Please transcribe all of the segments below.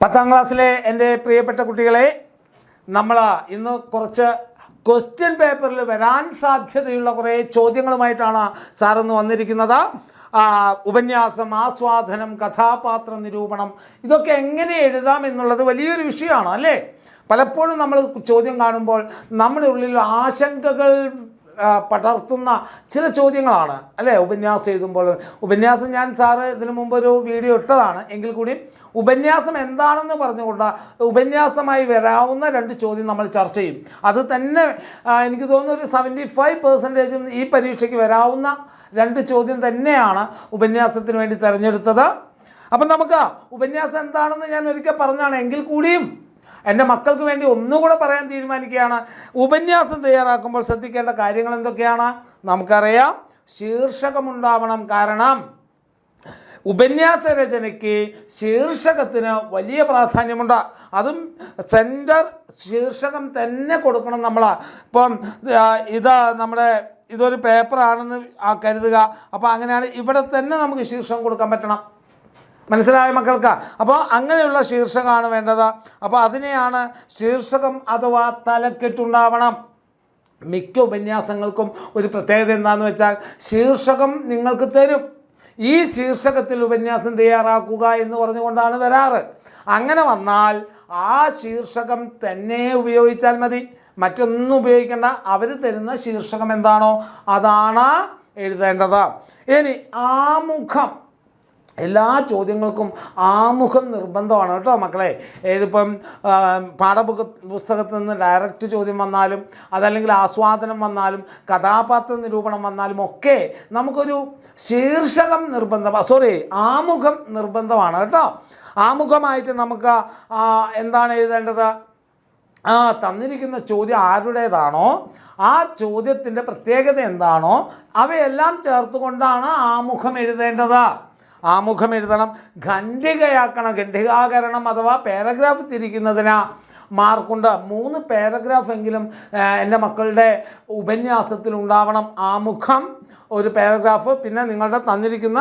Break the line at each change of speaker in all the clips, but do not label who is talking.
10ാം ക്ലാസ്സിലെ എൻ്റെ പ്രിയപ്പെട്ട കുട്ടികളെ, നമ്മൾ ഇന്ന് കുറച്ച് ക്വസ്റ്റ്യൻ പേപ്പറിൽ വരാൻ സാധ്യതയുള്ള കുറേ ചോദ്യങ്ങളുമായിട്ടാണ് സാറിന്ന് വന്നിരിക്കുന്നത്. ഉപന്യാസം, ആസ്വാദനം, കഥാപാത്ര നിരൂപണം, ഇതൊക്കെ എങ്ങനെ എഴുതാം എന്നുള്ളത് വലിയൊരു വിഷയമാണ് അല്ലേ. പലപ്പോഴും നമ്മൾ ചോദ്യം കാണുമ്പോൾ നമ്മുടെ ഉള്ളിൽ ആശങ്കകൾ പടർത്തുന്ന ചില ചോദ്യങ്ങളാണ് അല്ലേ. ഉപന്യാസം എഴുതുമ്പോൾ, ഉപന്യാസം ഞാൻ സാറ് ഇതിനു മുമ്പ് ഒരു വീഡിയോ ഇട്ടതാണ്, എങ്കിൽ കൂടി ഉപന്യാസം എന്താണെന്ന് പറഞ്ഞുകൊണ്ട് ഉപന്യാസമായി വരാവുന്ന 2 ചോദ്യം നമ്മൾ ചർച്ച ചെയ്യും. അത് തന്നെ എനിക്ക് തോന്നുന്നു ഒരു 75% ഈ പരീക്ഷയ്ക്ക് വരാവുന്ന 2 ചോദ്യം തന്നെയാണ് ഉപന്യാസത്തിന് വേണ്ടി തിരഞ്ഞെടുത്തത്. അപ്പം നമുക്ക് ഉപന്യാസം എന്താണെന്ന് ഞാൻ ഒരിക്കൽ പറഞ്ഞാണ്, എങ്കിൽ കൂടിയും എൻ്റെ മക്കൾക്ക് വേണ്ടി ഒന്നുകൂടെ പറയാൻ തീരുമാനിക്കുകയാണ്. ഉപന്യാസം തയ്യാറാക്കുമ്പോൾ ശ്രദ്ധിക്കേണ്ട കാര്യങ്ങൾ എന്തൊക്കെയാണ് നമുക്കറിയാം. ശീർഷകമുണ്ടാവണം. കാരണം ഉപന്യാസ രചനയ്ക്ക് ശീർഷകത്തിന് വലിയ പ്രാധാന്യമുണ്ട്. അതും സെൻറ്റർ ശീർഷകം തന്നെ കൊടുക്കണം നമ്മൾ. ഇപ്പം ഇതൊരു പേപ്പറാണെന്ന് കരുതുക. അപ്പോൾ അങ്ങനെയാണ് ഇവിടെ തന്നെ നമുക്ക് ശീർഷകം കൊടുക്കാൻ പറ്റണം. മനസ്സിലായ മക്കൾക്ക്? അപ്പോൾ അങ്ങനെയുള്ള ശീർഷകമാണ് വേണ്ടത്. അപ്പോൾ അതിനെയാണ് ശീർഷകം അഥവാ തലക്കെട്ടുണ്ടാവണം. മിക്ക ഉപന്യാസങ്ങൾക്കും ഒരു പ്രത്യേകത എന്താണെന്ന് വെച്ചാൽ ശീർഷകം നിങ്ങൾക്ക് തരും. ഈ ശീർഷകത്തിൽ ഉപന്യാസം തയ്യാറാക്കുക എന്ന് പറഞ്ഞുകൊണ്ടാണ് വരാറ്. അങ്ങനെ വന്നാൽ ആ ശീർഷകം തന്നെ ഉപയോഗിച്ചാൽ മതി, മറ്റൊന്നും ഉപയോഗിക്കേണ്ട. അവർ തരുന്ന ശീർഷകം എന്താണോ അതാണ് എഴുതേണ്ടത്. ഇനി ആമുഖം. എല്ലാ ചോദ്യങ്ങൾക്കും ആമുഖം നിർബന്ധമാണ് കേട്ടോ മക്കളെ. ഇതിപ്പം പാഠപുസ്തകത്തിൽ നിന്ന് ഡയറക്റ്റ് ചോദ്യം വന്നാലും, അതല്ലെങ്കിൽ ആസ്വാദനം വന്നാലും, കഥാപാത്ര നിരൂപണം വന്നാലും ഒക്കെ നമുക്കൊരു ശീർഷകം ആമുഖം നിർബന്ധമാണ് കേട്ടോ. ആമുഖമായിട്ട് നമുക്ക് എന്താണ് എഴുതേണ്ടത്? തന്നിരിക്കുന്ന ചോദ്യം ആരുടേതാണോ ആ ചോദ്യത്തിൻ്റെ പ്രത്യേകത എന്താണോ അവയെല്ലാം ചേർത്തുകൊണ്ടാണ് ആമുഖം എഴുതേണ്ടത്. ആമുഖം എഴുതണം. ഖണ്ഡികയാക്കണം. ഖണ്ഡികാകരണം അഥവാ പാരഗ്രാഫ് തിരിക്കുന്നതിന് മാർക്കുണ്ട്. 3 പാരഗ്രാഫ് എങ്കിലും എൻ്റെ മക്കളുടെ ഉപന്യാസത്തിൽ ഉണ്ടാവണം. ആമുഖം, ഒരു പാരഗ്രാഫ്, പിന്നെ നിങ്ങളുടെ തന്നിരിക്കുന്ന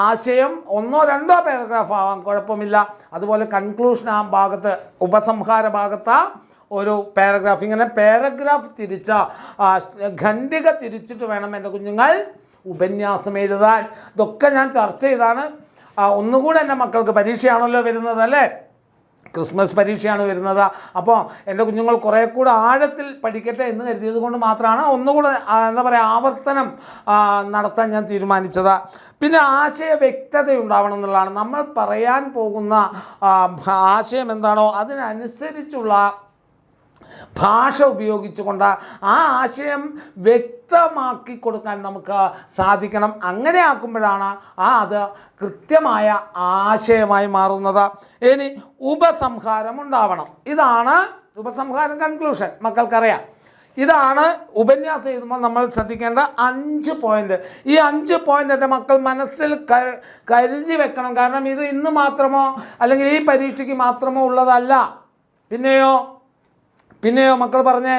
ആശയം 1-2 പാരഗ്രാഫ് ആവാം, കുഴപ്പമില്ല. അതുപോലെ കൺക്ലൂഷൻ ആ ഭാഗത്ത്, ഉപസംഹാര ഭാഗത്ത് ഒരു പാരഗ്രാഫ്. ഇങ്ങനെ പാരഗ്രാഫ് തിരിച്ച ഖണ്ഡിക തിരിച്ചിട്ട് വേണം എൻ്റെ കുഞ്ഞുങ്ങൾ ഉപന്യാസം എഴുതാൻ. ഇതൊക്കെ ഞാൻ ചർച്ച ചെയ്താണ്. ഒന്നുകൂടെ എൻ്റെ മക്കൾക്ക് പരീക്ഷയാണല്ലോ വരുന്നത് അല്ലേ, ക്രിസ്മസ് പരീക്ഷയാണ് വരുന്നത്. അപ്പോൾ എൻ്റെ കുഞ്ഞുങ്ങൾ കുറേ കൂടെ ആഴത്തിൽ പഠിക്കട്ടെ എന്ന് കരുതിയത് കൊണ്ട് മാത്രമാണ് ഒന്നുകൂടെ ആവർത്തനം നടത്താൻ ഞാൻ തീരുമാനിച്ചത്. പിന്നെ ആശയ വ്യക്തത ഉണ്ടാവണം എന്നുള്ളതാണ്. നമ്മൾ പറയാൻ പോകുന്ന ആശയം എന്താണോ അതിനനുസരിച്ചുള്ള ഭാഷ ഉപയോഗിച്ചുകൊണ്ട് ആ ആശയം വ്യക്തമാക്കി കൊടുക്കാൻ നമുക്ക് സാധിക്കണം. അങ്ങനെ ആക്കുമ്പോഴാണ് അത് കൃത്യമായ ആശയമായി മാറുന്നത്. ഇനി ഉപസംഹാരം ഉണ്ടാവണം. ഇതാണ് ഉപസംഹാരം, കൺക്ലൂഷൻ. മക്കൾക്കറിയാം. ഇതാണ് ഉപന്യാസം എഴുതുമ്പോൾ നമ്മൾ ശ്രദ്ധിക്കേണ്ട 5 പോയിൻ്റ്. ഈ 5 പോയിൻ്റ് എൻ്റെ മക്കൾ മനസ്സിൽ കരുതി വെക്കണം. കാരണം ഇത് ഇന്ന് മാത്രമോ അല്ലെങ്കിൽ ഈ പരീക്ഷയ്ക്ക് മാത്രമോ ഉള്ളതല്ല. പിന്നെയോ മക്കൾ പറഞ്ഞേ,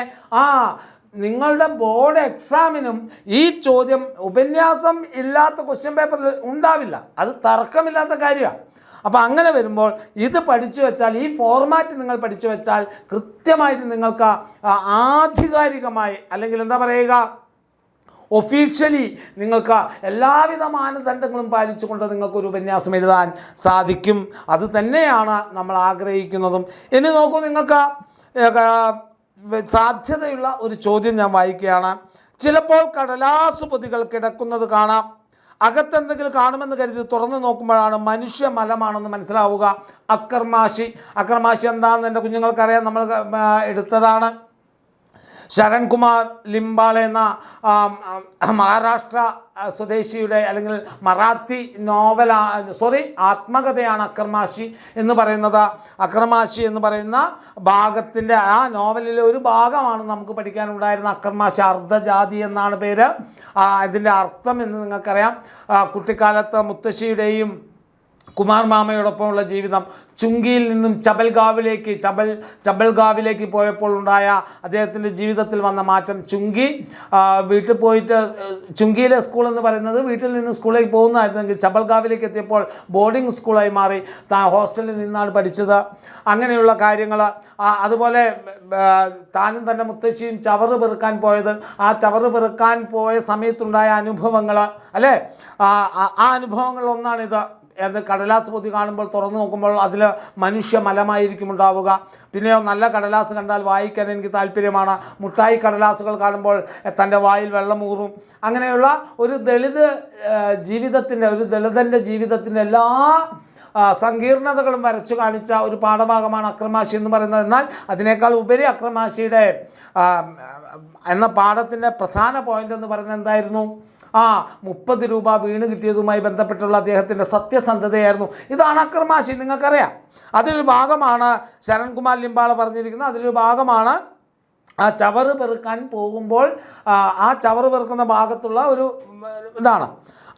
നിങ്ങളുടെ ബോർഡ് എക്സാമിനും ഈ ചോദ്യം ഉപന്യാസം ഇല്ലാത്ത ക്വസ്റ്റ്യൻ പേപ്പറിൽ ഉണ്ടാവില്ല. അത് തർക്കമില്ലാത്ത കാര്യമാണ്. അപ്പോൾ അങ്ങനെ വരുമ്പോൾ ഇത് പഠിച്ചു വെച്ചാൽ, ഈ ഫോർമാറ്റ് നിങ്ങൾ പഠിച്ചു വെച്ചാൽ കൃത്യമായിട്ട് നിങ്ങൾക്ക് ആധികാരികമായി, അല്ലെങ്കിൽ ഒഫീഷ്യലി നിങ്ങൾക്ക് എല്ലാവിധ മാനദണ്ഡങ്ങളും പാലിച്ചുകൊണ്ട് നിങ്ങൾക്കൊരു ഉപന്യാസം എഴുതാൻ സാധിക്കും. അത് തന്നെയാണ് നമ്മൾ ആഗ്രഹിക്കുന്നതും. ഇനി നോക്കൂ, നിങ്ങൾക്ക് സാധ്യതയുള്ള ഒരു ചോദ്യം ഞാൻ വായിക്കുകയാണ്. ചിലപ്പോൾ കടലാസ് പൊതികൾ കിടക്കുന്നത് കാണാം. അകത്തെന്തെങ്കിലും കാണുമെന്ന് കരുതി തുറന്നു നോക്കുമ്പോഴാണ് മനുഷ്യ മലമാണെന്ന് മനസ്സിലാവുക. അക്കർമാശി എന്താണെന്ന് എൻ്റെ കുഞ്ഞുങ്ങൾക്കറിയാം, നമ്മൾ എടുത്തതാണ്. ശരൺകുമാർ ലിംബാളെ എന്ന മഹാരാഷ്ട്ര സ്വദേശിയുടെ അല്ലെങ്കിൽ മറാത്തി ആത്മകഥയാണ് അക്കർമാശി എന്ന് പറയുന്നത്. അക്കർമാശി എന്ന് പറയുന്ന ഭാഗത്തിൻ്റെ ആ നോവലിലെ ഒരു ഭാഗമാണ് നമുക്ക് പഠിക്കാനുണ്ടായിരുന്ന അക്കർമാശി. അർദ്ധജാതി എന്നാണ് പേര്. ഇതിൻ്റെ അർത്ഥം എന്ന് നിങ്ങൾക്കറിയാം. കുട്ടിക്കാലത്ത് മുത്തശ്ശിയുടെയും കുമാർ മാമയോടൊപ്പമുള്ള ജീവിതം, ചുങ്കിയിൽ നിന്നും ചബൽഗാവിലേക്ക് പോയപ്പോൾ ഉണ്ടായ അദ്ദേഹത്തിൻ്റെ ജീവിതത്തിൽ വന്ന മാറ്റം, വീട്ടിൽ പോയിട്ട് ചുങ്കിയിലെ സ്കൂൾ എന്ന് പറയുന്നത് വീട്ടിൽ നിന്ന് സ്കൂളിലേക്ക് പോകുന്നതായിരുന്നെങ്കിൽ ചബൽഗാവിലേക്ക് എത്തിയപ്പോൾ ബോർഡിംഗ് സ്കൂളായി മാറി, ഹോസ്റ്റലിൽ നിന്നാണ് പഠിച്ചത്. അങ്ങനെയുള്ള കാര്യങ്ങൾ. അതുപോലെ താനും തൻ്റെ മുത്തശ്ശിയും ചവറ് പെറുക്കാൻ പോയത്, ആ ചവറ് പെറുക്കാൻ പോയ സമയത്തുണ്ടായ അനുഭവങ്ങൾ, അല്ലേ, ആ അനുഭവങ്ങളിലൊന്നാണിത്. കടലാസ് പൊതി കാണുമ്പോൾ തുറന്നു നോക്കുമ്പോൾ അതിൽ മനുഷ്യ മലമായിരിക്കും ഉണ്ടാവുക. പിന്നെയോ നല്ല കടലാസ് കണ്ടാൽ വായിക്കാൻ എനിക്ക് താല്പര്യമാണ്. മുട്ടായി കടലാസുകൾ കാണുമ്പോൾ തൻ്റെ വായിൽ വെള്ളമൂറും. അങ്ങനെയുള്ള ഒരു ദളിതൻ്റെ ജീവിതത്തിൻ്റെ എല്ലാ സങ്കീർണതകളും വരച്ചു കാണിച്ച ഒരു പാഠഭാഗമാണ് അക്രമാശി എന്ന് പറയുന്നത്. എന്നാൽ അതിനേക്കാൾ ഉപരി അക്രമാശിയുടെ എന്ന പാഠത്തിൻ്റെ പ്രധാന പോയിന്റ് എന്ന് പറയുന്നത് എന്തായിരുന്നു? 30 രൂപ വീണ് കിട്ടിയതുമായി ബന്ധപ്പെട്ടുള്ള അദ്ദേഹത്തിൻ്റെ സത്യസന്ധതയായിരുന്നു. ഇതാണ് അക്രമാശി, നിങ്ങൾക്കറിയാം. അതിലൊരു ഭാഗമാണ് ശരൺകുമാർ ലിംബാള പറഞ്ഞിരിക്കുന്നത്. അതിലൊരു ഭാഗമാണ് ആ ചവറ് പെറുക്കാൻ പോകുമ്പോൾ ആ ചവറ് പെറുക്കുന്ന ഭാഗത്തുള്ള ഒരു ഇതാണ്.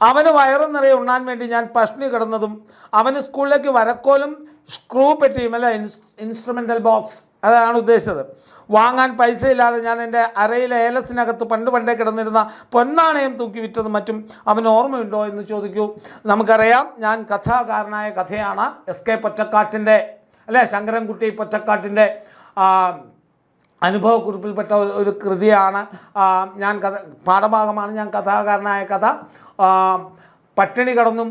അവന് വയറും നിറയെ ഉണ്ണാൻ വേണ്ടി ഞാൻ പഷ്ണി കിടന്നതും അവന് സ്കൂളിലേക്ക് വരക്കോലും സ്ക്രൂ പെട്ടിയും, അല്ല ഇൻസ്ട്രുമെൻ്റൽ ബോക്സ്, അതാണ് ഉദ്ദേശിച്ചത്, വാങ്ങാൻ പൈസയില്ലാതെ ഞാൻ എൻ്റെ അരയിലെ ഏലസിനകത്ത് പണ്ടേ കിടന്നിരുന്ന പൊന്നാണയം തൂക്കി വിറ്റതും മറ്റും അവന് ഓർമ്മയുണ്ടോ എന്ന് ചോദിക്കൂ. നമുക്കറിയാം, ഞാൻ കഥാകാരനായ കഥയാണ് SK പൊറ്റക്കാട്ടിൻ്റെ, അല്ലേ, ശങ്കരൻകുട്ടി പൊറ്റക്കാട്ടിൻ്റെ അനുഭവക്കുറിപ്പിൽപ്പെട്ട ഒരു കൃതിയാണ്. പാഠഭാഗമാണ് ഞാൻ കഥാകാരനായ കഥ. പട്ടിണി കിടന്നും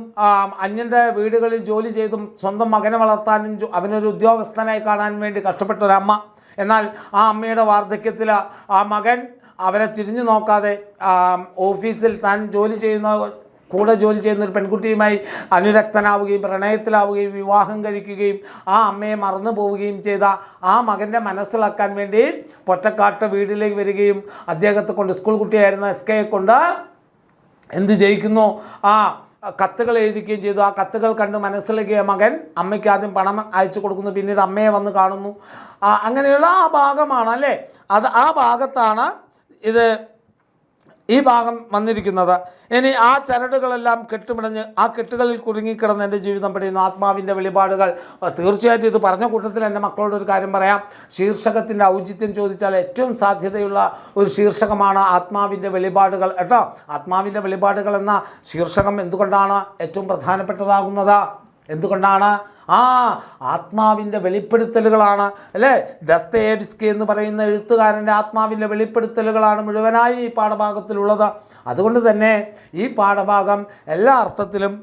അന്യൻ്റെ വീടുകളിൽ ജോലി ചെയ്തും സ്വന്തം മകനെ വളർത്താനും അവനൊരു ഉദ്യോഗസ്ഥനായി കാണാൻ വേണ്ടി കഷ്ടപ്പെട്ടൊരമ്മ. എന്നാൽ ആ അമ്മയുടെ വാർദ്ധക്യത്തിൽ ആ മകൻ അവരെ തിരിഞ്ഞു നോക്കാതെ ഓഫീസിൽ താൻ കൂടെ ജോലി ചെയ്യുന്ന ഒരു പെൺകുട്ടിയുമായി അനുരക്തനാവുകയും പ്രണയത്തിലാവുകയും വിവാഹം കഴിക്കുകയും ആ അമ്മയെ മറന്നു പോവുകയും ചെയ്ത ആ മകൻ്റെ മനസ്സിലാക്കാൻ വേണ്ടി പൊറ്റക്കാട്ട് വീട്ടിലേക്ക് വരികയും അദ്ദേഹത്തെ കൊണ്ട്, സ്കൂൾ കുട്ടിയായിരുന്ന SKയെ കൊണ്ട് എന്ത് ചെയ്യിക്കുന്നു, കത്തുകൾ എഴുതിക്കുകയും ചെയ്തു. ആ കത്തുകൾ കണ്ട് മനസ്സിലാക്കിയ മകൻ അമ്മയ്ക്ക് ആദ്യം പണം അയച്ചു കൊടുക്കുന്നു, പിന്നീട് അമ്മയെ വന്ന് കാണുന്നു. അങ്ങനെയുള്ള ആ ഭാഗമാണ്, അല്ലേ, ആ ഭാഗത്താണ് ഈ ഭാഗം വന്നിരിക്കുന്നത്. ഇനി ആ ചരടുകളെല്ലാം കെട്ടുമിടഞ്ഞ് ആ കെട്ടുകളിൽ കുടുങ്ങിക്കിടന്ന് എൻ്റെ ജീവിതം പഠിയുന്നു ആത്മാവിൻ്റെ വെളിപാടുകൾ. തീർച്ചയായിട്ടും ഇത് പറഞ്ഞ കൂട്ടത്തിൽ എൻ്റെ മക്കളോട് ഒരു കാര്യം പറയാം. ശീർഷകത്തിൻ്റെ ഔചിത്യം ചോദിച്ചാൽ ഏറ്റവും സാധ്യതയുള്ള ഒരു ശീർഷകമാണ് ആത്മാവിൻ്റെ വെളിപാടുകൾ, കേട്ടോ. ആത്മാവിൻ്റെ വെളിപാടുകൾ എന്ന ശീർഷകം എന്തുകൊണ്ടാണ് ഏറ്റവും പ്രധാനപ്പെട്ടതാകുന്നത്? എന്തുകൊണ്ടാണ്? ആത്മാവിൻ്റെ വെളിപ്പെടുത്തലുകളാണ്, അല്ലേ. ദസ്തയേവ്സ്കി എന്ന് പറയുന്ന എഴുത്തുകാരൻ്റെ ആത്മാവിൻ്റെ വെളിപ്പെടുത്തലുകളാണ് മുഴുവനായി ഈ പാഠഭാഗത്തിലുള്ളത്. അതുകൊണ്ട് തന്നെ ഈ പാഠഭാഗം എല്ലാ അർത്ഥത്തിലും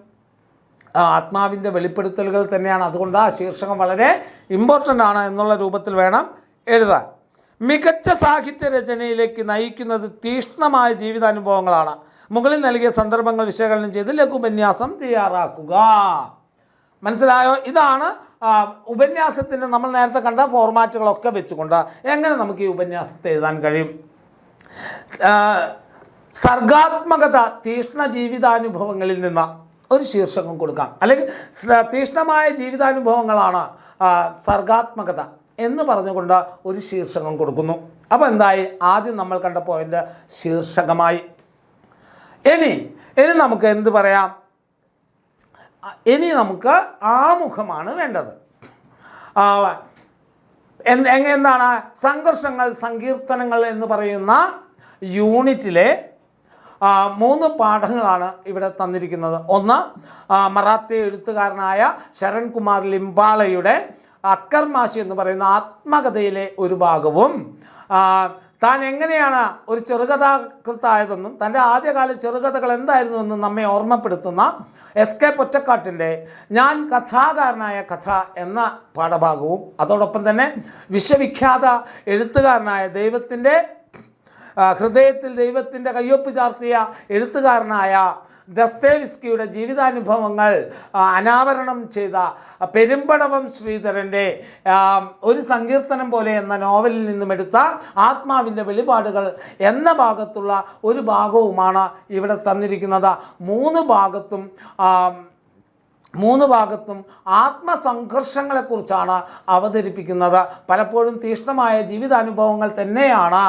ആത്മാവിൻ്റെ വെളിപ്പെടുത്തലുകൾ തന്നെയാണ്. അതുകൊണ്ട് ആ ശീർഷകം വളരെ ഇമ്പോർട്ടൻ്റ് ആണ് എന്നുള്ള രൂപത്തിൽ വേണം എഴുതാൻ. മികച്ച സാഹിത്യ രചനയിലേക്ക് നയിക്കുന്നത് തീക്ഷ്ണമായ ജീവിതാനുഭവങ്ങളാണ്. മുകളിൽ നൽകിയ സന്ദർഭങ്ങൾ വിശകലനം ചെയ്ത് ലഘുപന്യാസം തയ്യാറാക്കുക. മനസ്സിലായോ? ഇതാണ് ഉപന്യാസത്തിൻ്റെ നമ്മൾ നേരത്തെ കണ്ട ഫോർമാറ്റുകളൊക്കെ വെച്ചുകൊണ്ട് എങ്ങനെ നമുക്ക് ഈ ഉപന്യാസത്തെ എഴുതാൻ കഴിയും. സർഗാത്മകത, തീക്ഷ്ണ ജീവിതാനുഭവങ്ങളിൽ നിന്ന് ഒരു ശീർഷകം കൊടുക്കാം. അല്ലെങ്കിൽ തീക്ഷ്ണമായ ജീവിതാനുഭവങ്ങളാണ് സർഗാത്മകത എന്ന് പറഞ്ഞുകൊണ്ട് ഒരു ശീർഷകം കൊടുക്കുന്നു. അപ്പോൾ എന്തായി? ആദ്യം നമ്മൾ കണ്ട പോയിൻ്റ് ശീർഷകമായി. ഇനി നമുക്ക് എന്ത് പറയാം? ഇനി നമുക്ക് ആമുഖമാണ് വേണ്ടത്. എന്താണ്? സംഘർഷങ്ങൾ, സങ്കീർത്തനങ്ങൾ എന്ന് പറയുന്ന യൂണിറ്റിലെ 3 പാഠങ്ങളാണ് ഇവിടെ തന്നിരിക്കുന്നത്. ഒന്ന്, മറാത്തി എഴുത്തുകാരനായ ശരൺകുമാർ ലിംബാളയുടെ അക്കർമാശി എന്ന് പറയുന്ന ആത്മകഥയിലെ ഒരു ഭാഗവും താൻ എങ്ങനെയാണ് ഒരു ചെറുകഥാകൃത്തായതെന്നും തൻ്റെ ആദ്യകാല ചെറുകഥകൾ എന്തായിരുന്നുവെന്നും നമ്മെ ഓർമ്മപ്പെടുത്തുന്ന SK പൊറ്റക്കാട്ടിൻ്റെ ഞാൻ കഥാകാരനായ കഥ എന്ന പാഠഭാഗവും അതോടൊപ്പം തന്നെ വിശ്വവിഖ്യാത എഴുത്തുകാരനായ ഹൃദയത്തിൽ ദൈവത്തിൻ്റെ കയ്യൊപ്പ് ചാർത്തിയ എഴുത്തുകാരനായ ദസ്തേവ്സ്കിയുടെ ജീവിതാനുഭവങ്ങൾ അനാവരണം ചെയ്ത പെരുമ്പടവം ശ്രീധരൻ്റെ ഒരു സങ്കീർത്തനം പോലെ എന്ന നോവലിൽ നിന്നും എടുത്ത ആത്മാവിൻ്റെ വെളിപാടുകൾ എന്ന ഭാഗത്തുള്ള ഒരു ഭാഗവുമാണ് ഇവിടെ തന്നിരിക്കുന്നത്. 3 ഭാഗത്തും മൂന്ന് ഭാഗത്തും ആത്മസംഘർഷങ്ങളെക്കുറിച്ചാണ് അവതരിപ്പിക്കുന്നത്. പലപ്പോഴും തീക്ഷ്ണമായ ജീവിതാനുഭവങ്ങൾ തന്നെയാണ്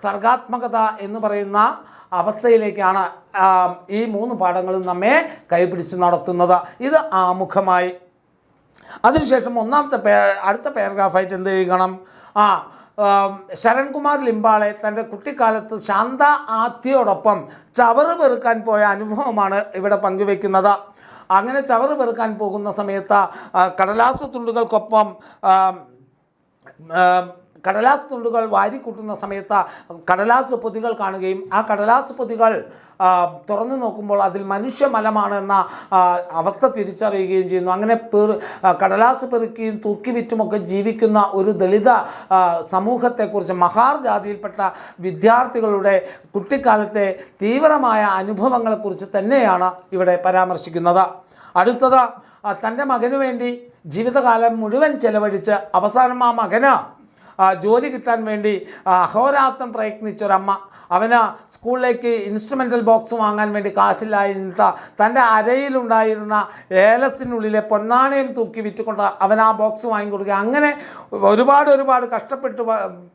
സർഗാത്മകത എന്ന് പറയുന്ന അവസ്ഥയിലേക്കാണ് ഈ മൂന്ന് പാഠങ്ങളും നമ്മെ കൈപിടിച്ച് നടത്തുന്നത്. ഇത് ആമുഖമായി. അതിനുശേഷം അടുത്ത പാരഗ്രാഫായിട്ട് എന്ത് ചെയ്യണം? ശരൺകുമാർ ലിംബാളെ തൻ്റെ കുട്ടിക്കാലത്ത് ശാന്ത ആദ്യയോടൊപ്പം ചവറ് പെറുക്കാൻ പോയ അനുഭവമാണ് ഇവിടെ പങ്കുവെക്കുന്നത്. അങ്ങനെ ചവറ് പെറുക്കാൻ പോകുന്ന സമയത്ത് കടലാസ് തുണ്ടുകൾക്കൊപ്പം കടലാസ് തുണ്ടുകൾ വാരിക്കൂട്ടുന്ന സമയത്ത് കടലാസ് പൊതികൾ കാണുകയും ആ കടലാസ് പൊതികൾ തുറന്നു നോക്കുമ്പോൾ അതിൽ മനുഷ്യമലമാണ് എന്ന അവസ്ഥ തിരിച്ചറിയുകയും ചെയ്യുന്നു. അങ്ങനെ കടലാസ് പെറുക്കിയും തൂക്കിവിറ്റുമൊക്കെ ജീവിക്കുന്ന ഒരു ദളിത സമൂഹത്തെക്കുറിച്ച്, മഹാർ ജാതിയിൽപ്പെട്ട വിദ്യാർത്ഥികളുടെ കുട്ടിക്കാലത്തെ തീവ്രമായ അനുഭവങ്ങളെക്കുറിച്ച് തന്നെയാണ് ഇവിടെ പരാമർശിക്കുന്നത്. അടുത്തത്, തൻ്റെ മകനു വേണ്ടി ജീവിതകാലം മുഴുവൻ ചെലവഴിച്ച് അവസാനം ആ മകന് ജോലി കിട്ടാൻ വേണ്ടി അഹോരാത്രം പ്രയത്നിച്ചൊരമ്മ, അവന് സ്കൂളിലേക്ക് ഇൻസ്ട്രുമെൻ്റൽ ബോക്സ് വാങ്ങാൻ വേണ്ടി കാശില്ലായിട്ട് തൻ്റെ അരയിലുണ്ടായിരുന്ന ഏലസിനുള്ളിലെ പൊന്നാണയം തൂക്കി വിറ്റുകൊണ്ട് അവൻ ആ ബോക്സ് വാങ്ങിക്കൊടുക്കുക. അങ്ങനെ ഒരുപാട് കഷ്ടപ്പെട്ട്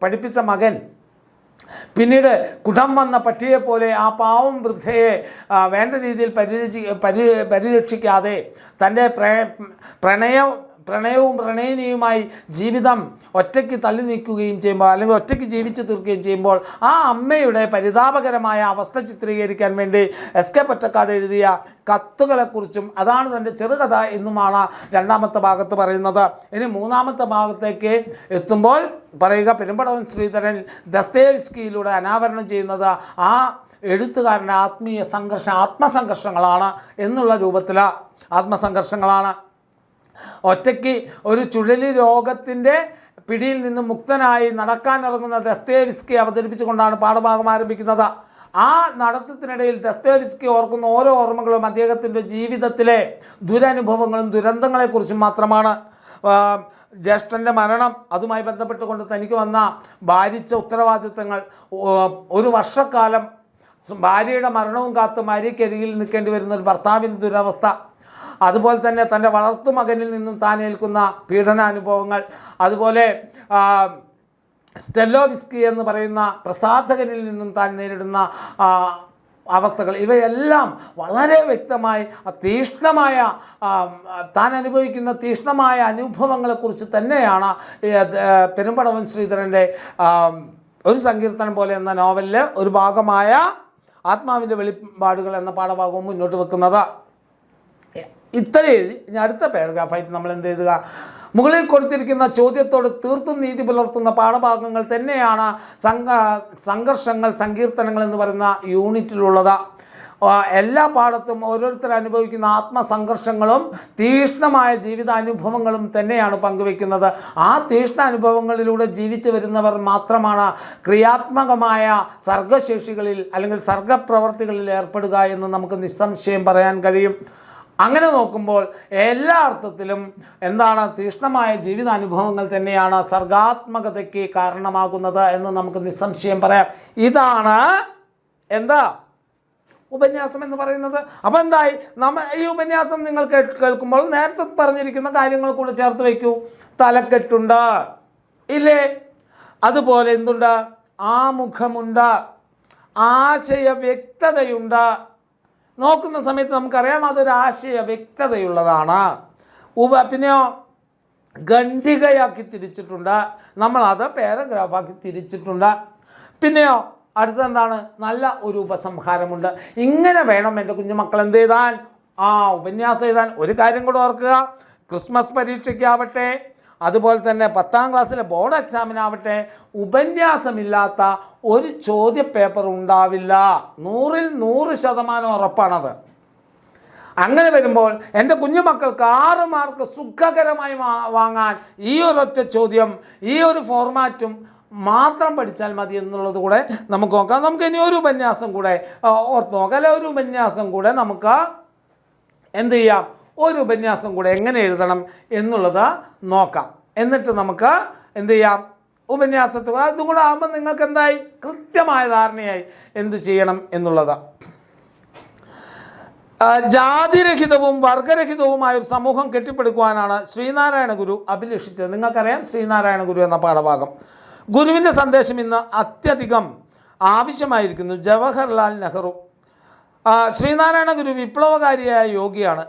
പഠിപ്പിച്ച മകൻ പിന്നീട് കുടം വന്ന പട്ടിയെപ്പോലെ ആ പാവം വൃദ്ധയെ വേണ്ട രീതിയിൽ പരിരക്ഷിക്കാതെ തൻ്റെ പ്രണയവും പ്രണയിനിയുമായി ജീവിതം ഒറ്റയ്ക്ക് തള്ളി നീക്കുകയും ചെയ്യുമ്പോൾ, അല്ലെങ്കിൽ ഒറ്റയ്ക്ക് ജീവിച്ചു തീർക്കുകയും ചെയ്യുമ്പോൾ, ആ അമ്മയുടെ പരിതാപകരമായ അവസ്ഥ ചിത്രീകരിക്കാൻ വേണ്ടി എസ്.കെ. പൊറ്റക്കാട് എഴുതിയ കത്തുകളെക്കുറിച്ചും അതാണ് തൻ്റെ ചെറുകഥ എന്നുമാണ് രണ്ടാമത്തെ ഭാഗത്ത് പറയുന്നത്. ഇനി മൂന്നാമത്തെ ഭാഗത്തേക്ക് എത്തുമ്പോൾ പറയുക, പെരുമ്പടവൻ ശ്രീധരൻ ദസ്തയേവ്സ്കിയിലൂടെ അനാവരണം ചെയ്യുന്നത് ആ എഴുത്തുകാരൻ്റെ ആത്മസംഘർഷങ്ങളാണ് എന്നുള്ള രൂപത്തിൽ ആത്മസംഘർഷങ്ങളാണ്. ഒറ്റയ്ക്ക് ഒരു ചുഴലി രോഗത്തിൻ്റെ പിടിയിൽ നിന്ന് മുക്തനായി നടക്കാനിറങ്ങുന്ന ദസ്തയേവ്സ്കി അവതരിപ്പിച്ചുകൊണ്ടാണ് പാഠഭാഗം ആരംഭിക്കുന്നത്. ആ നടത്തത്തിനിടയിൽ ദസ്തയേവ്സ്കി ഓർക്കുന്ന ഓരോ ഓർമ്മകളും അദ്ദേഹത്തിൻ്റെ ജീവിതത്തിലെ ദുരനുഭവങ്ങളും ദുരന്തങ്ങളെക്കുറിച്ചും മാത്രമാണ്. ജ്യേഷ്ഠൻ്റെ മരണം, അതുമായി ബന്ധപ്പെട്ടുകൊണ്ട് തനിക്ക് വന്ന ഭാരിച്ച ഉത്തരവാദിത്തങ്ങൾ, ഒരു വർഷക്കാലം ഭാര്യയുടെ മരണവും കാത്ത് ഭാര്യയ്ക്കരികിൽ നിൽക്കേണ്ടി വരുന്ന ഒരു ഭർത്താവിൻ്റെ ദുരവസ്ഥ, അതുപോലെ തന്നെ തൻ്റെ വളർത്തുമകനിൽ നിന്നും താൻ ഏൽക്കുന്ന പീഡനാനുഭവങ്ങൾ, അതുപോലെ സ്റ്റെല്ലോവിസ്കി എന്ന് പറയുന്ന പ്രസാധകനിൽ നിന്നും താൻ നേരിടുന്ന അവസ്ഥകൾ, ഇവയെല്ലാം വളരെ വ്യക്തമായി തീക്ഷ്ണമായ താൻ അനുഭവിക്കുന്ന തീക്ഷ്ണമായ അനുഭവങ്ങളെക്കുറിച്ച് തന്നെയാണ് പെരുമ്പടവൻ ശ്രീധരൻ്റെ ഒരു സങ്കീർത്തനം പോലെ എന്ന നോവലിലെ ഒരു ഭാഗമായ ആത്മാവിൻ്റെ വെളിപ്പാടുകൾ എന്ന പാഠഭാഗവും മുന്നോട്ട് വെക്കുന്നത്. ഇത്ര എഴുതി ഇനി അടുത്ത പാരഗ്രാഫായിട്ട് നമ്മൾ എന്ത് ചെയ്യുക? മുകളിൽ കൊടുത്തിരിക്കുന്ന ചോദ്യത്തോട് തീർത്തും നീതി പുലർത്തുന്ന പാഠഭാഗങ്ങൾ തന്നെയാണ് സംഘർഷങ്ങൾ, സങ്കീർത്തനങ്ങൾ എന്ന് പറയുന്ന യൂണിറ്റിലുള്ളത്. എല്ലാ പാഠത്തും ഓരോരുത്തർ അനുഭവിക്കുന്ന ആത്മസംഘർഷങ്ങളും തീക്ഷ്ണമായ ജീവിതാനുഭവങ്ങളും തന്നെയാണ് പങ്കുവെക്കുന്നത്. ആ തീക്ഷ്ണ അനുഭവങ്ങളിലൂടെ ജീവിച്ചു വരുന്നവർ മാത്രമാണ് ക്രിയാത്മകമായ സർഗശേഷികളിൽ അല്ലെങ്കിൽ സർഗപ്രവർത്തികളിൽ ഏർപ്പെടുക എന്ന് നമുക്ക് നിസ്സംശയം പറയാൻ കഴിയും. അങ്ങനെ നോക്കുമ്പോൾ എല്ലാ അർത്ഥത്തിലും എന്താണ്, തീക്ഷ്ണമായ ജീവിതാനുഭവങ്ങൾ തന്നെയാണ് സർഗാത്മകതയ്ക്ക് കാരണമാകുന്നത് എന്ന് നമുക്ക് നിസ്സംശയം പറയാം. ഇതാണ് ഉപന്യാസം എന്ന് പറയുന്നത്. അപ്പോൾ എന്തായി, ഈ ഉപന്യാസം നിങ്ങൾ കേൾക്കുമ്പോൾ നേരത്തെ പറഞ്ഞിരിക്കുന്ന കാര്യങ്ങൾ കൂടെ ചേർത്ത് വയ്ക്കൂ. തലക്കെട്ടുണ്ട് ഇല്ലേ, അതുപോലെ എന്തുണ്ട്, ആമുഖമുണ്ട്, ആശയ വ്യക്തതയുണ്ട്. നോക്കുന്ന സമയത്ത് നമുക്കറിയാം അതൊരു ആശയ വ്യക്തതയുള്ളതാണ്. പിന്നെയോ ഖണ്ഡികയാക്കി തിരിച്ചിട്ടുണ്ട്, നമ്മളത് പാരഗ്രാഫാക്കി തിരിച്ചിട്ടുണ്ട്. പിന്നെയോ അടുത്തെന്താണ്, നല്ല ഒരു ഉപസംഹാരമുണ്ട്. ഇങ്ങനെ വേണം എൻ്റെ കുഞ്ഞുമക്കൾ എന്ത് ചെയ്താൽ ഉപന്യാസം എഴുതാൻ. ഒരു കാര്യം കൂടെ ഓർക്കുക, ക്രിസ്മസ് പരീക്ഷയ്ക്കാവട്ടെ, അതുപോലെ തന്നെ 10ാം ക്ലാസ്സിലെ ബോർഡ് എക്സാമിനാവട്ടെ, ഉപന്യാസമില്ലാത്ത ഒരു ചോദ്യപേപ്പർ ഉണ്ടാവില്ല. 100ൽ 100% ഉറപ്പാണത്. അങ്ങനെ വരുമ്പോൾ എൻ്റെ കുഞ്ഞുമക്കൾക്ക് 6 മാർക്ക് സുഖകരമായി വാങ്ങാൻ ഈ ഒരൊറ്റ ചോദ്യം, ഈ ഒരു ഫോർമാറ്റും മാത്രം പഠിച്ചാൽ മതി എന്നുള്ളത് കൂടെ നമുക്ക് നോക്കാം. നമുക്ക് ഇനി ഒരു ഉപന്യാസം കൂടെ ഓർത്ത് നോക്കാം, അല്ലെ? ഒരു ഉപന്യാസം കൂടെ നമുക്ക് എന്ത് ചെയ്യാം, ഒരു ഉപന്യാസം കൂടെ എങ്ങനെ എഴുതണം എന്നുള്ളത് നോക്കാം. എന്നിട്ട് നമുക്ക് എന്ത് ചെയ്യാം, ഉപന്യാസത്തിൽ അതും കൂടെ ആകുമ്പോൾ നിങ്ങൾക്ക് എന്തായി, കൃത്യമായ ധാരണയായി എന്ത് ചെയ്യണം എന്നുള്ളത്. ജാതിരഹിതവും വർഗരഹിതവുമായ ഒരു സമൂഹം കെട്ടിപ്പടുക്കുവാനാണ് ശ്രീനാരായണ ഗുരു അഭിലഷിച്ചത്. നിങ്ങൾക്കറിയാം ശ്രീനാരായണ ഗുരു എന്ന പാഠഭാഗം. ഗുരുവിൻ്റെ സന്ദേശം ഇന്ന് അത്യധികം ആവശ്യമായിരിക്കുന്നു. ജവഹർലാൽ നെഹ്റു. ശ്രീനാരായണ ഗുരു വിപ്ലവകാരിയായ യോഗിയാണ്.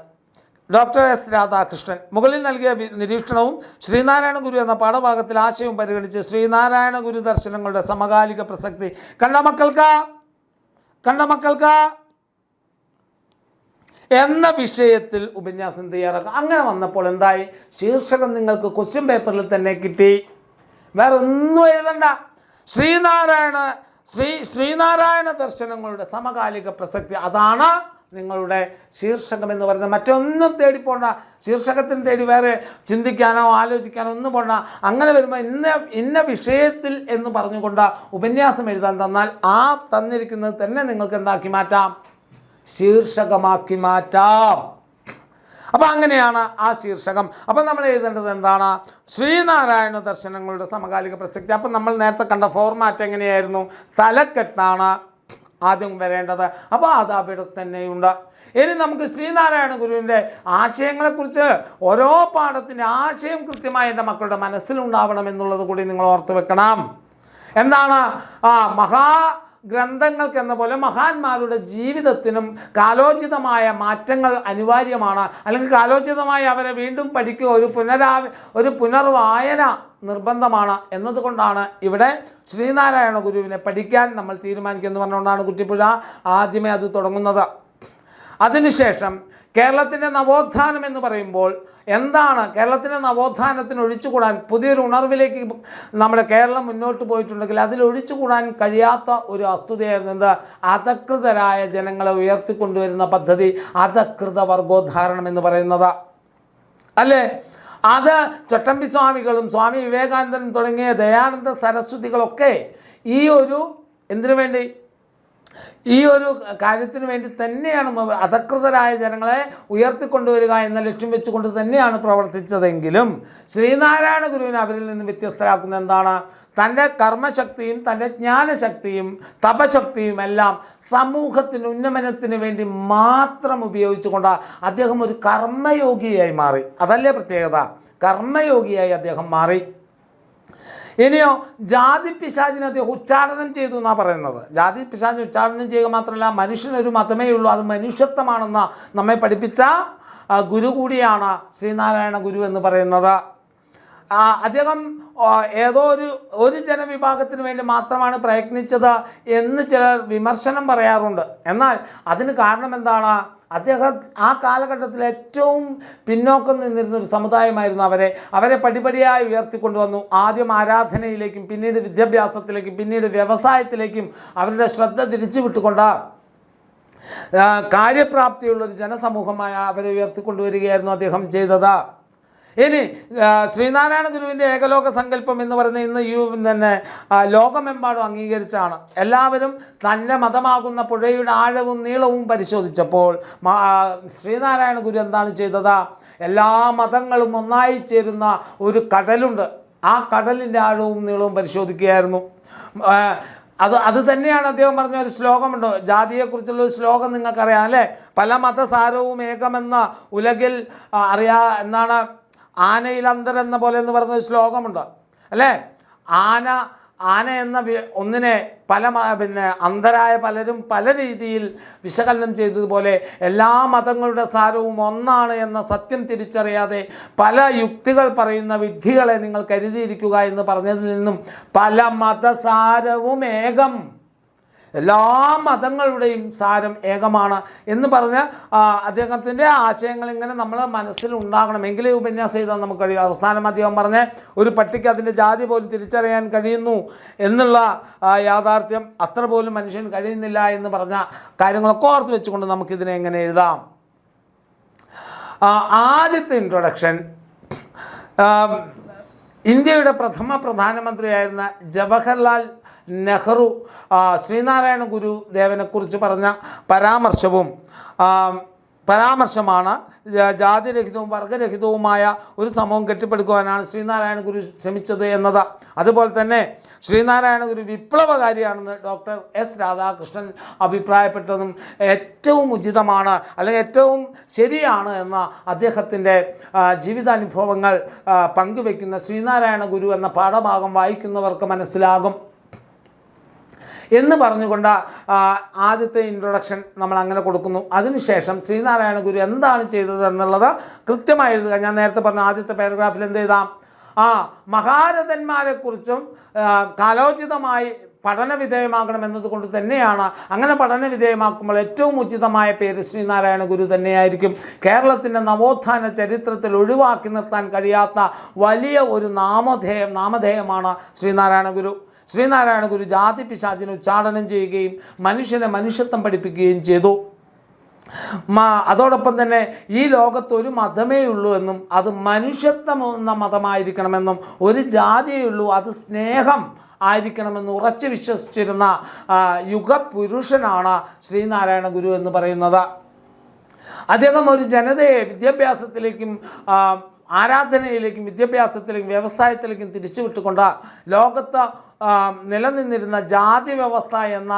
ഡോക്ടർ എസ് രാധാകൃഷ്ണൻ മുകളിൽ നൽകിയ നിരീക്ഷണവും ശ്രീനാരായണ ഗുരു എന്ന പാഠഭാഗത്തിൽ ആശയവും പരിഗണിച്ച് ശ്രീനാരായണ ഗുരു ദർശനങ്ങളുടെ സമകാലിക പ്രസക്തി കണ്ട മക്കൾക്ക് എന്ന വിഷയത്തിൽ ഉപന്യാസം തയ്യാറാക്കുക. അങ്ങനെ വന്നപ്പോൾ എന്തായി? ശീർഷകം നിങ്ങൾക്ക് ക്വസ്റ്റ്യൻ പേപ്പറിൽ തന്നെ കിട്ടി. വേറെ ഒന്നും എഴുതണ്ട. ശ്രീനാരായണ ദർശനങ്ങളുടെ സമകാലിക പ്രസക്തി, അതാണ് നിങ്ങളുടെ ശീർഷകം എന്ന് പറയുന്നത്. മറ്റൊന്നും തേടിപ്പോണ്ട. ശീർഷകത്തിന് തേടി വേറെ ചിന്തിക്കാനോ ആലോചിക്കാനോ ഒന്നും പോണ്ട. അങ്ങനെ വരുമ്പോൾ ഇന്ന വിഷയത്തിൽ എന്ന് പറഞ്ഞുകൊണ്ട് ഉപന്യാസം എഴുതാൻ തന്നാൽ ആ തന്നിരിക്കുന്നത് തന്നെ നിങ്ങൾക്ക് എന്താക്കി മാറ്റാം? ശീർഷകമാക്കി മാറ്റാം. അപ്പോൾ അങ്ങനെയാണ് ആ ശീർഷകം. അപ്പം നമ്മൾ എഴുതേണ്ടത് എന്താണ്? ശ്രീനാരായണ ദർശനങ്ങളുടെ സമകാലിക പ്രസക്തി. അപ്പം നമ്മൾ നേരത്തെ കണ്ട ഫോർമാറ്റ് എങ്ങനെയായിരുന്നു? തലക്കെട്ടാണ് ആദ്യം വരേണ്ടത്. അപ്പോൾ അത് അവിടെ തന്നെയുണ്ട്. ഇനി നമുക്ക് ശ്രീനാരായണ ഗുരുവിൻ്റെ ആശയങ്ങളെക്കുറിച്ച് ഓരോ പാഠത്തിൻ്റെ ആശയം കൃത്യമായി എൻ്റെ മക്കളുടെ മനസ്സിലുണ്ടാവണം എന്നുള്ളത് കൂടി നിങ്ങൾ ഓർത്ത് വെക്കണം. എന്താണ്? ഗ്രന്ഥങ്ങൾക്ക് എന്ന പോലെ മഹാന്മാരുടെ ജീവിതത്തിനും കാലോചിതമായ മാറ്റങ്ങൾ അനിവാര്യമാണ്. അല്ലെങ്കിൽ കാലോചിതമായി അവരെ വീണ്ടും പഠിക്കുക, ഒരു പുനർവായന നിർബന്ധമാണ് എന്നതുകൊണ്ടാണ് ഇവിടെ ശ്രീനാരായണ ഗുരുവിനെ പഠിക്കാൻ നമ്മൾ തീരുമാനിക്കുന്നത് പറഞ്ഞുകൊണ്ടാണ് കുറ്റിപ്പുഴ ആദ്യമേ അത് തുടങ്ങുന്നത്. അതിനുശേഷം കേരളത്തിൻ്റെ നവോത്ഥാനം എന്ന് പറയുമ്പോൾ എന്താണ്? കേരളത്തിൻ്റെ നവോത്ഥാനത്തിന് ഒഴിച്ചുകൂടാൻ, പുതിയൊരു ഉണർവിലേക്ക് നമ്മുടെ കേരളം മുന്നോട്ട് പോയിട്ടുണ്ടെങ്കിൽ അതിൽ ഒഴിച്ചുകൂടാൻ കഴിയാത്ത ഒരു വസ്തുതയായിരുന്നു എന്ത്? അധകൃതരായ ജനങ്ങളെ ഉയർത്തിക്കൊണ്ടുവരുന്ന പദ്ധതി, അധകൃത വർഗോദ്ധാരണം എന്ന് പറയുന്നത് അല്ലേ? അത് ചട്ടമ്പി സ്വാമികളും സ്വാമി വിവേകാനന്ദനും തുടങ്ങിയ ദയാനന്ദ സരസ്വതികളൊക്കെ ഈ ഒരു കാര്യത്തിന് വേണ്ടി തന്നെയാണ് അധകൃതരായ ജനങ്ങളെ ഉയർത്തിക്കൊണ്ടുവരിക എന്ന ലക്ഷ്യം വെച്ചുകൊണ്ട് തന്നെയാണ് പ്രവർത്തിച്ചതെങ്കിലും ശ്രീനാരായണ ഗുരുവിനെ അവരിൽ നിന്ന് വ്യത്യസ്തരാക്കുന്ന എന്താണ്? തൻ്റെ കർമ്മശക്തിയും തൻ്റെ ജ്ഞാനശക്തിയും തപശക്തിയും എല്ലാം സമൂഹത്തിന് ഉന്നമനത്തിന് വേണ്ടി മാത്രം ഉപയോഗിച്ചുകൊണ്ട് അദ്ദേഹം ഒരു കർമ്മയോഗിയായി മാറി. അതല്ലേ പ്രത്യേകത? കർമ്മയോഗിയായി അദ്ദേഹം മാറി. ഇനിയോ ജാതി പിശാചിനെ അദ്ദേഹം ഉച്ചാടനം ചെയ്തു എന്നാണ് പറയുന്നത്. ജാതി പിശാചിനെ ഉച്ചാടനം ചെയ്യുക മാത്രമല്ല, മനുഷ്യനൊരു മതമേ ഉള്ളൂ, അത് മനുഷ്യത്വമാണെന്ന് നമ്മെ പഠിപ്പിച്ച ഗുരു കൂടിയാണ് ശ്രീനാരായണ ഗുരു എന്ന് പറയുന്നത്. അദ്ദേഹം ഏതോ ഒരു ജനവിഭാഗത്തിന് വേണ്ടി മാത്രമാണ് പ്രയത്നിച്ചത് എന്ന് ചിലർ വിമർശനം പറയാറുണ്ട്. എന്നാൽ അതിന് കാരണം എന്താണ്? അദ്ദേഹം ആ കാലഘട്ടത്തിൽ ഏറ്റവും പിന്നോക്കം നിന്നിരുന്നൊരു സമുദായമായിരുന്നു അവരെ പടിപടിയായി ഉയർത്തിക്കൊണ്ടുവന്നു. ആദ്യം ആരാധനയിലേക്കും പിന്നീട് വിദ്യാഭ്യാസത്തിലേക്കും പിന്നീട് വ്യവസായത്തിലേക്കും അവരുടെ ശ്രദ്ധ തിരിച്ചു വിട്ടുകൊണ്ട് കാര്യപ്രാപ്തിയുള്ളൊരു ജനസമൂഹമായി അവരെ ഉയർത്തിക്കൊണ്ടുവരികയായിരുന്നു അദ്ദേഹം ചെയ്തത്. ഇനി ശ്രീനാരായണ ഗുരുവിൻ്റെ ഏകലോക സങ്കല്പം എന്ന് പറയുന്നത് ഇന്ന് തന്നെ ലോകമെമ്പാടും അംഗീകരിച്ചാണ്. എല്ലാവരും തൻ്റെ മതമാകുന്ന പുഴയുടെ ആഴവും നീളവും പരിശോധിച്ചപ്പോൾ ശ്രീനാരായണ ഗുരു എന്താണ് ചെയ്തത്? എല്ലാ മതങ്ങളും ഒന്നായി ചേരുന്ന ഒരു കടലുണ്ട്, ആ കടലിൻ്റെ ആഴവും നീളവും പരിശോധിക്കുകയായിരുന്നു. അത് തന്നെയാണ് അദ്ദേഹം പറഞ്ഞ ഒരു ശ്ലോകമുണ്ട്. ജാതിയെക്കുറിച്ചുള്ള ഒരു ശ്ലോകം നിങ്ങൾക്കറിയാം അല്ലേ? പല മതസാരവും ഏകമെന്ന ഉലകിൽ എന്താണ്? ആനയിൽ അന്തർ എന്ന പോലെ എന്ന് പറയുന്ന ഒരു ശ്ലോകമുണ്ട് അല്ലേ? ആന എന്ന ഒന്നിനെ അന്തരായ പലരും പല രീതിയിൽ വിശകലനം ചെയ്തതുപോലെ എല്ലാ മതങ്ങളുടെ സാരവും ഒന്നാണ് എന്ന സത്യം തിരിച്ചറിയാതെ പല യുക്തികൾ പറയുന്ന വിഡ്ഢികളെ നിങ്ങൾ കരുതിയിരിക്കുക എന്ന് പറഞ്ഞതിൽ നിന്നും പല മതസാരവും ഏകം, എല്ലാ മതങ്ങളുടെയും സാരം ഏകമാണ് എന്ന് പറഞ്ഞ് അദ്ദേഹത്തിൻ്റെ ആശയങ്ങൾ ഇങ്ങനെ നമ്മൾ മനസ്സിലുണ്ടാകണം. എങ്കിലേ ഉപന്യാസം എഴുതാൻ നമുക്ക് കഴിയും. അവസാനം അദ്ദേഹം പറഞ്ഞ് ഒരു പട്ടിക്ക് അതിൻ്റെ ജാതി പോലും തിരിച്ചറിയാൻ കഴിയുന്നു എന്നുള്ള യാഥാർത്ഥ്യം അത്ര പോലും മനുഷ്യന് കഴിയുന്നില്ല എന്ന് പറഞ്ഞ കാര്യങ്ങളൊക്കെ ഓർത്ത് വെച്ചുകൊണ്ട് നമുക്കിതിനെ എങ്ങനെ എഴുതാം? ആദ്യത്തെ ഇൻട്രൊഡക്ഷൻ ഇന്ത്യയുടെ പ്രഥമ പ്രധാനമന്ത്രിയായിരുന്ന ജവഹർലാൽ നെഹ്റു ശ്രീനാരായണ ഗുരു ദേവനെക്കുറിച്ച് പറഞ്ഞ പരാമർശവും പരാമർശമാണ്. ജാതിരഹിതവും വർഗരഹിതവുമായ ഒരു സമൂഹം കെട്ടിപ്പടുക്കുവാനാണ് ശ്രീനാരായണ ഗുരു ശ്രമിച്ചത് എന്നത്. അതുപോലെ തന്നെ ശ്രീനാരായണ ഗുരു വിപ്ലവകാരിയാണെന്ന് ഡോക്ടർ എസ് രാധാകൃഷ്ണൻ അഭിപ്രായപ്പെട്ടതും ഏറ്റവും ഉചിതമാണ്, അല്ലെങ്കിൽ ഏറ്റവും ശരിയാണ് എന്ന അദ്ദേഹത്തിൻ്റെ ജീവിതാനുഭവങ്ങൾ പങ്കുവയ്ക്കുന്ന ശ്രീനാരായണ ഗുരു എന്ന പാഠഭാഗം വായിക്കുന്നവർക്ക് മനസ്സിലാകും എന്ന് പറഞ്ഞുകൊണ്ട് ആദ്യത്തെ ഇൻട്രൊഡക്ഷൻ നമ്മൾ അങ്ങനെ കൊടുക്കുന്നു. അതിനുശേഷം ശ്രീനാരായണ ഗുരു എന്താണ് ചെയ്തത് എന്നുള്ളത് കൃത്യമായി എഴുതുക. ഞാൻ നേരത്തെ പറഞ്ഞ ആദ്യത്തെ പാരഗ്രാഫിൽ എന്ത് ചെയ്താം? മഹാരഥന്മാരെക്കുറിച്ചും കാലോചിതമായി പഠന വിധേയമാകണം എന്നതുകൊണ്ട് തന്നെയാണ്. അങ്ങനെ പഠന വിധേയമാക്കുമ്പോൾ ഏറ്റവും ഉചിതമായ പേര് ശ്രീനാരായണ ഗുരു തന്നെയായിരിക്കും. കേരളത്തിൻ്റെ നവോത്ഥാന ചരിത്രത്തിൽ ഒഴിവാക്കി നിർത്താൻ കഴിയാത്ത വലിയ ഒരു നാമധേയമാണ് ശ്രീനാരായണ ഗുരു. ശ്രീനാരായണ ഗുരു ജാതി പിശാചിനെ ഉച്ചാടനം ചെയ്യുകയും മനുഷ്യനെ മനുഷ്യത്വം പഠിപ്പിക്കുകയും ചെയ്തു. അതോടൊപ്പം തന്നെ ഈ ലോകത്ത് ഒരു മതമേ ഉള്ളൂ എന്നും അത് മനുഷ്യത്വം എന്ന മതമായിരിക്കണമെന്നും ഒരു ജാതിയേ ഉള്ളൂ അത് സ്നേഹം ആയിരിക്കണമെന്ന് ഉറച്ചു വിശ്വസിച്ചിരുന്ന യുഗപുരുഷനാണ് ശ്രീനാരായണ ഗുരു എന്ന് പറയുന്നത്. അദ്ദേഹം ഒരു ജനതയെ വിദ്യാഭ്യാസത്തിലേക്കും ആരാധനയിലേക്കും വിദ്യാഭ്യാസത്തിലേക്കും വ്യവസായത്തിലേക്കും തിരിച്ചുവിട്ടുകൊണ്ട് ലോകത്ത് നിലനിന്നിരുന്ന ജാതി വ്യവസ്ഥ എന്ന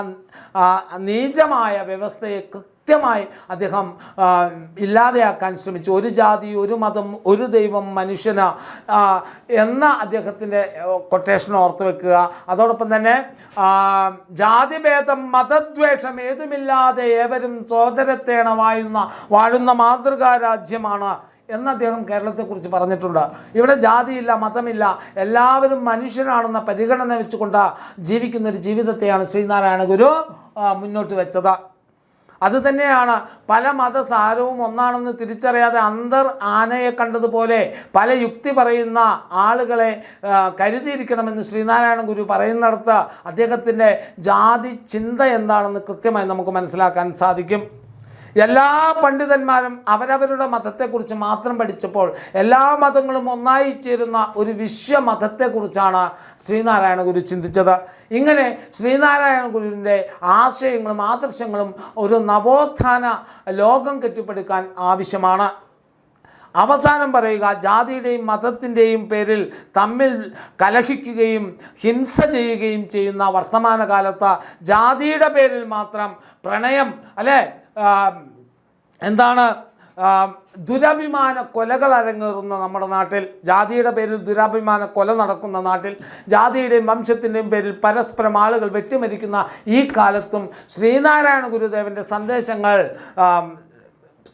നീചമായ വ്യവസ്ഥയെ കൃത്യമായി അദ്ദേഹം ഇല്ലാതെയാക്കാൻ ശ്രമിച്ചു. ഒരു ജാതി, ഒരു മതം, ഒരു ദൈവം, മനുഷ്യന് എന്ന അദ്ദേഹത്തിൻ്റെ കൊട്ടേഷൻ ഓർത്ത് വെക്കുക. അതോടൊപ്പം തന്നെ ജാതിഭേദം മതദ്വേഷം ഏതുമില്ലാതെ ഏവരും സോദരത്തേണ വാഴുന്ന മാതൃകാ രാജ്യമാണ് എന്ന് അദ്ദേഹം കേരളത്തെക്കുറിച്ച് പറഞ്ഞിട്ടുണ്ട്. ഇവിടെ ജാതിയില്ല, മതമില്ല, എല്ലാവരും മനുഷ്യനാണെന്ന പരിഗണന വെച്ചുകൊണ്ട് ജീവിക്കുന്ന ഒരു ജീവിതത്തെയാണ് ശ്രീനാരായണ ഗുരു മുന്നോട്ട് വെച്ചത്. അതുതന്നെയാണ് പല മതസാരവും ഒന്നാണെന്ന് തിരിച്ചറിയാതെ ആനയെ കണ്ടതുപോലെ പല യുക്തി പറയുന്ന ആളുകളെ കരുതിയിരിക്കണമെന്ന് ശ്രീനാരായണ ഗുരു പറയുന്നിടത്ത് അദ്ദേഹത്തിൻ്റെ ജാതി ചിന്ത എന്താണെന്ന് കൃത്യമായി നമുക്ക് മനസ്സിലാക്കാൻ സാധിക്കും. എല്ലാ പണ്ഡിതന്മാരും അവരവരുടെ മതത്തെക്കുറിച്ച് മാത്രം പഠിച്ചപ്പോൾ എല്ലാ മതങ്ങളും ഒന്നായി ചേരുന്ന ഒരു വിശ്വമതത്തെക്കുറിച്ചാണ് ശ്രീനാരായണ ഗുരു ചിന്തിച്ചത്. ഇങ്ങനെ ശ്രീനാരായണ ഗുരുവിൻ്റെ ആശയങ്ങളും ആദർശങ്ങളും ഒരു നവോത്ഥാന ലോകം കെട്ടിപ്പടുക്കാൻ ആവശ്യമാണ്. അവസാനം പറയുക, ജാതിയുടെയും മതത്തിൻ്റെയും പേരിൽ തമ്മിൽ കലഹിക്കുകയും ഹിംസ ചെയ്യുകയും ചെയ്യുന്ന വർത്തമാനകാലത്ത് ജാതിയുടെ പേരിൽ മാത്രം പ്രണയം ദുരഭിമാന കൊലകൾ അരങ്ങേറുന്ന നമ്മുടെ നാട്ടിൽ, ജാതിയുടെ പേരിൽ ദുരഭിമാന കൊല നടക്കുന്ന നാട്ടിൽ, ജാതിയുടെയും വംശത്തിൻ്റെയും പേരിൽ പരസ്പരം ആളുകൾ വെട്ടിമരിക്കുന്ന ഈ കാലത്തും ശ്രീനാരായണ ഗുരുദേവൻ്റെ സന്ദേശങ്ങൾ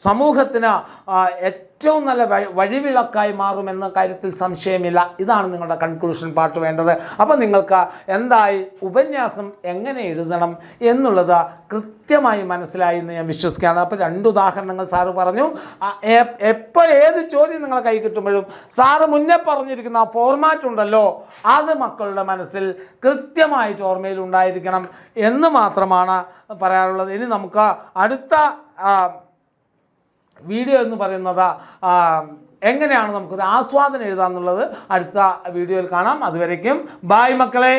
സമൂഹത്തിന് ഏറ്റവും നല്ല വഴിവിളക്കായി മാറുമെന്ന കാര്യത്തിൽ സംശയമില്ല. ഇതാണ് നിങ്ങളുടെ കൺക്ലൂഷൻ പാർട്ട് വേണ്ടത്. അപ്പോൾ നിങ്ങൾക്ക് എന്തായി ഉപന്യാസം എങ്ങനെ എഴുതണം എന്നുള്ളത് കൃത്യമായി മനസ്സിലായി എന്ന് ഞാൻ വിശ്വസിക്കുകയാണ്. അപ്പോൾ 2 ഉദാഹരണങ്ങൾ സാറ് പറഞ്ഞു. എപ്പോൾ ഏത് ചോദ്യം നിങ്ങളെ കൈ കിട്ടുമ്പോഴും സാറ് മുന്നേ പറഞ്ഞിരിക്കുന്ന ആ ഫോർമാറ്റ് ഉണ്ടല്ലോ, അത് മക്കളുടെ മനസ്സിൽ കൃത്യമായിട്ട് ഓർമ്മയിൽ ഉണ്ടായിരിക്കണം എന്ന് മാത്രമാണ് പറയാനുള്ളത്. ഇനി നമുക്ക് അടുത്ത വീഡിയോ എന്ന് പറയുന്നത് എങ്ങനെയാണ് നമുക്കൊരു ആസ്വാദനം എഴുതാമെന്നുള്ളത് അടുത്ത വീഡിയോയിൽ കാണാം. അതുവരേക്കും ബായ് മക്കളെ.